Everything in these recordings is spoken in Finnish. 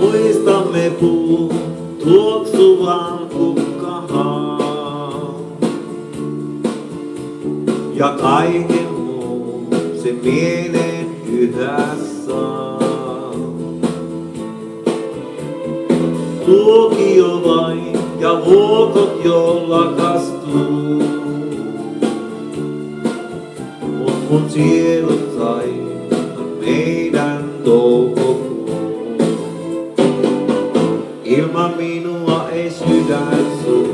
Muistamme puun tuoksuvan kukkahaan ja kaiken muun se mieleen yhä saa. Tuokio vain ja vuokot jo lakastuu, mut mun sielu sai meidän toukokuu. Ilman minua ei sydän sun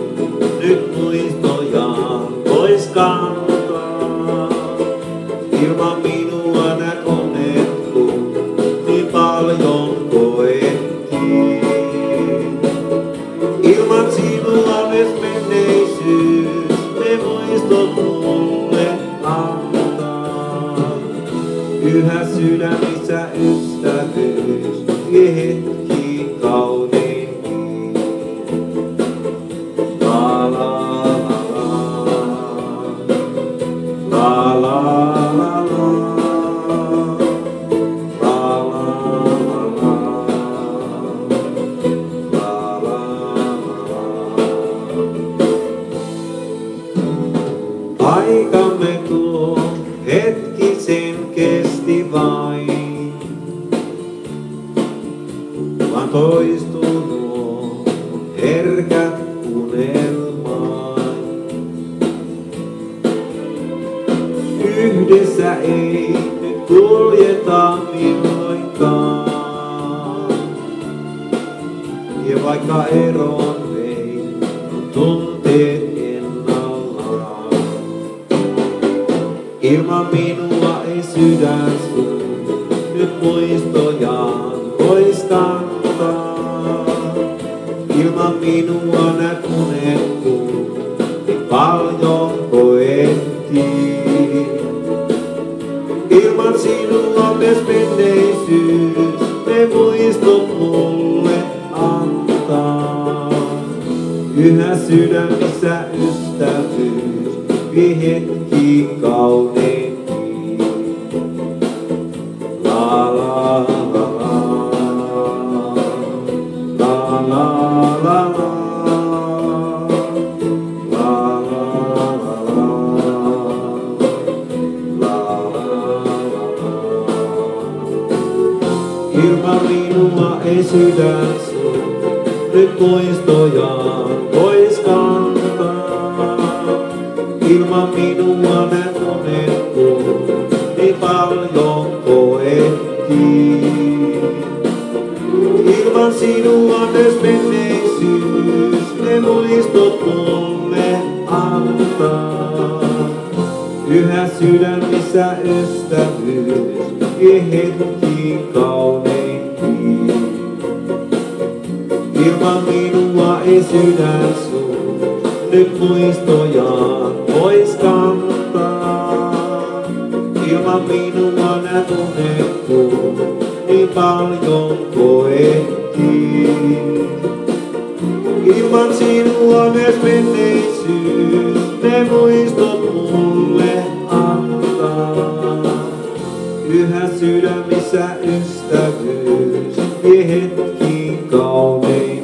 nyt muistojaan vois kantaa. Ilman minua nää koneet kun niin paljon koettiin. Ilman sinua myös menneisyys ne muistot mulle antaa. Yhä sydämissä ystävyys vie hetki kaunein. Aikamme tuo hetkisen kesti vain, vaan toistuu nuo herkät unelmat. Yhdessä ei nyt kuljeta milloinkaan, ja vaikka eron vei, on tunteet ennallaan. Ilman minua ei sydän sun nyt muistojaan vois kantaa. Ilman minua nää unet kun niin paljon koettiin. Ilman sinua myös menneisyys ne muistot mulle antaa. Yhä sydämissä ystävyys vie hetki kauneimpiin. La la la la, la la la la, la la la la, la la la. Ilman minua ei sydän sun nyt muistojaan vois kantaa. Ilman minua nää monet kun niin paljon koettiin. Ilman sinua myös menneisyys ne muistot mulle antaa. Yhä sydämissä ystävyys vie hetki kauneimpiin. Ilman minua ei sydän sun nyt muistojaan vois kantaa. Ilman minua nää tunnet kun niin paljon koettiin. Ilman sinua myös menneisyys ne muistot mulle antaa. Yhä sydämissä ystävyys vie hetki kaunein.